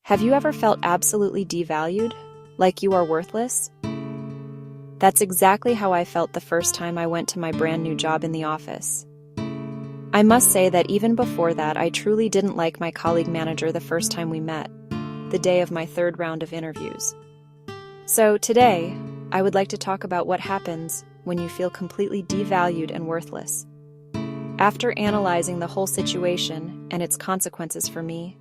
Have you ever felt absolutely devalued? Like you are worthless? That's exactly how I felt the first time I went to my brand new job in the office. I must say that even before that, I truly didn't like my colleague manager the first time we met, the day of my third round of interviews. So today, I would like to talk about what happens when you feel completely devalued and worthless. After analyzing the whole situation and its consequences for me,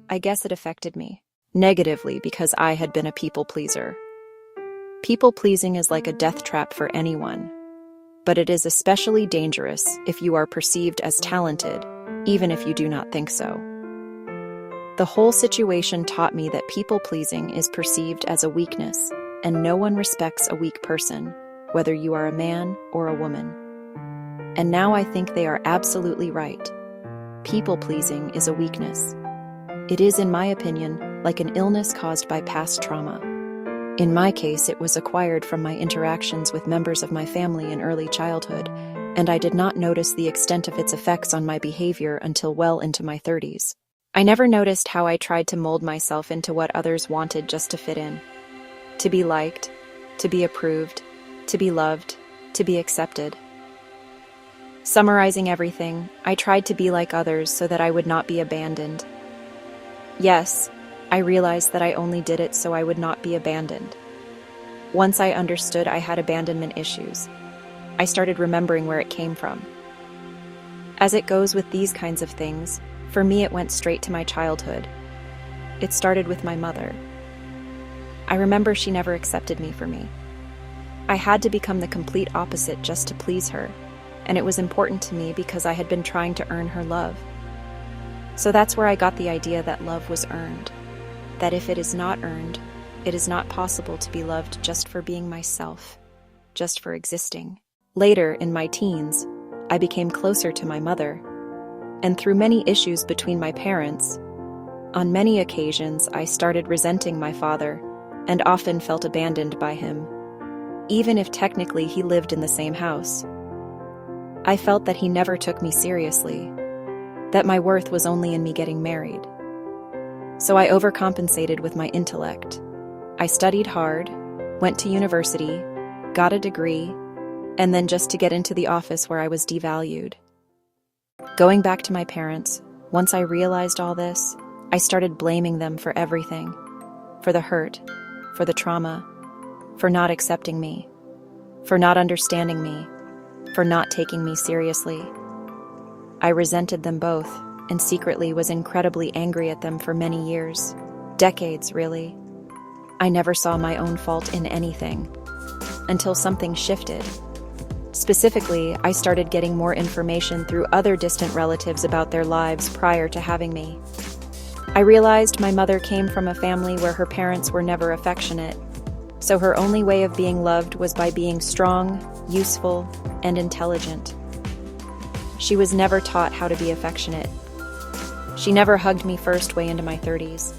I guess it affected me negatively because I had been a people pleaser. People-pleasing is like a death trap for anyone, but it is especially dangerous if you are perceived as talented, even if you do not think so. The whole situation taught me that people-pleasing is perceived as a weakness, and no one respects a weak person, whether you are a man or a woman. And now I think they are absolutely right. People-pleasing is a weakness. It is, in my opinion, like an illness caused by past trauma. In my case, it was acquired from my interactions with members of my family in early childhood, and I did not notice the extent of its effects on my behavior until well into my 30s. I never noticed how I tried to mold myself into what others wanted just to fit in. To be liked, to be approved, to be loved, to be accepted. Summarizing everything, I tried to be like others so that I would not be abandoned. Yes, I realized that I only did it so I would not be abandoned. Once I understood I had abandonment issues, I started remembering where it came from. As it goes with these kinds of things, for me it went straight to my childhood. It started with my mother. I remember she never accepted me for me. I had to become the complete opposite just to please her, and it was important to me because I had been trying to earn her love. So that's where I got the idea that love was earned. That if it is not earned, it is not possible to be loved just for being myself, just for existing. Later, in my teens, I became closer to my mother. And through many issues between my parents, on many occasions I started resenting my father and often felt abandoned by him, even if technically he lived in the same house. I felt that he never took me seriously, that my worth was only in me getting married. So I overcompensated with my intellect. I studied hard, went to university, got a degree, and then just to get into the office where I was devalued. Going back to my parents, once I realized all this, I started blaming them for everything. For the hurt, for the trauma, for not accepting me, for not understanding me, for not taking me seriously. I resented them both, and secretly was incredibly angry at them for many years. Decades, really. I never saw my own fault in anything. Until something shifted. Specifically, I started getting more information through other distant relatives about their lives prior to having me. I realized my mother came from a family where her parents were never affectionate, so her only way of being loved was by being strong, useful, and intelligent. She was never taught how to be affectionate. She never hugged me first way into my 30s,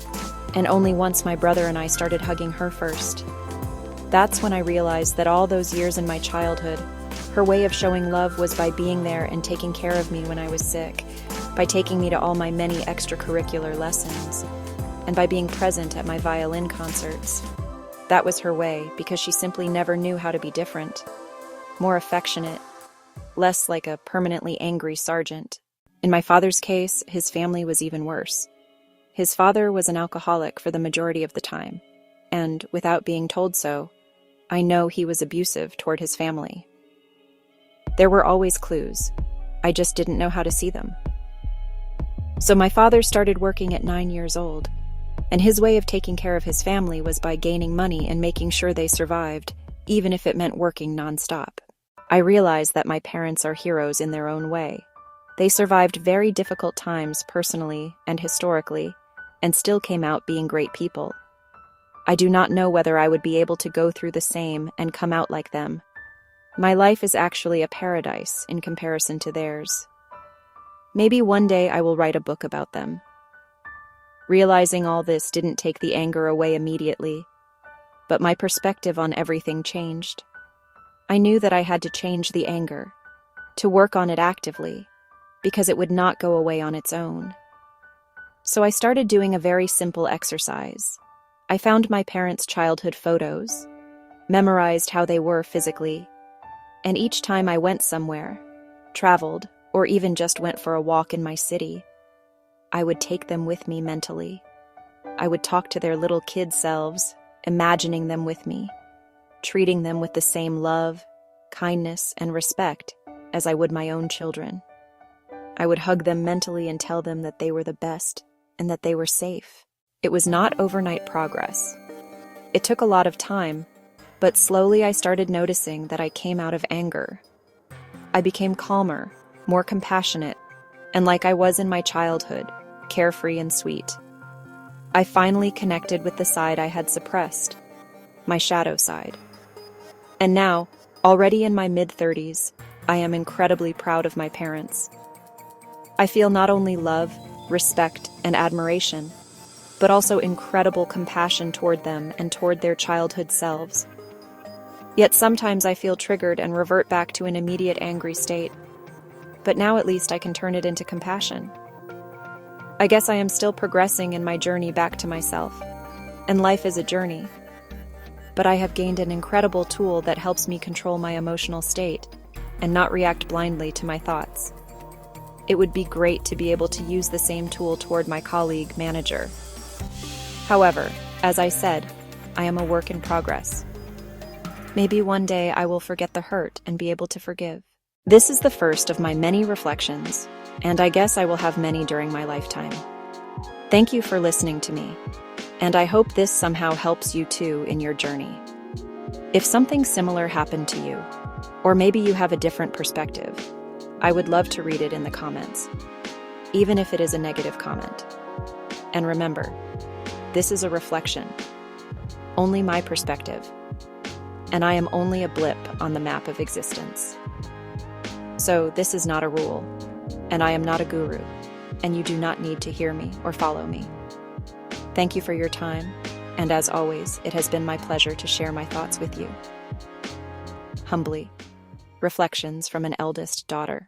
and only once my brother and I started hugging her first. That's when I realized that all those years in my childhood, her way of showing love was by being there and taking care of me when I was sick, by taking me to all my many extracurricular lessons, and by being present at my violin concerts. That was her way because she simply never knew how to be different, more affectionate, less like a permanently angry sergeant. In my father's case, his family was even worse. His father was an alcoholic for the majority of the time, and, without being told so, I know he was abusive toward his family. There were always clues. I just didn't know how to see them. So my father started working at 9 years old, and his way of taking care of his family was by gaining money and making sure they survived, even if it meant working nonstop. I realized that my parents are heroes in their own way. They survived very difficult times personally and historically, and still came out being great people. I do not know whether I would be able to go through the same and come out like them. My life is actually a paradise in comparison to theirs. Maybe one day I will write a book about them. Realizing all this didn't take the anger away immediately, but my perspective on everything changed. I knew that I had to change the anger, to work on it actively, because it would not go away on its own. So I started doing a very simple exercise. I found my parents' childhood photos, memorized how they were physically, and each time I went somewhere, traveled, or even just went for a walk in my city, I would take them with me mentally. I would talk to their little kid selves, imagining them with me, treating them with the same love, kindness, and respect as I would my own children. I would hug them mentally and tell them that they were the best and that they were safe. It was not overnight progress. It took a lot of time, but slowly I started noticing that I came out of anger. I became calmer, more compassionate, and like I was in my childhood, carefree and sweet. I finally connected with the side I had suppressed, my shadow side. And now, already in my mid-30s, I am incredibly proud of my parents. I feel not only love, respect, and admiration, but also incredible compassion toward them and toward their childhood selves. Yet sometimes I feel triggered and revert back to an immediate angry state. But now at least I can turn it into compassion. I guess I am still progressing in my journey back to myself, and life is a journey. But I have gained an incredible tool that helps me control my emotional state and not react blindly to my thoughts. It would be great to be able to use the same tool toward my colleague, manager. However, as I said, I am a work in progress. Maybe one day I will forget the hurt and be able to forgive. This is the first of my many reflections, and I guess I will have many during my lifetime. Thank you for listening to me, and I hope this somehow helps you too in your journey. If something similar happened to you, or maybe you have a different perspective, I would love to read it in the comments, even if it is a negative comment. And remember, this is a reflection, only my perspective, and I am only a blip on the map of existence. So this is not a rule, and I am not a guru, and you do not need to hear me or follow me. Thank you for your time, and as always, it has been my pleasure to share my thoughts with you. Humbly, Reflections from an Eldest Daughter.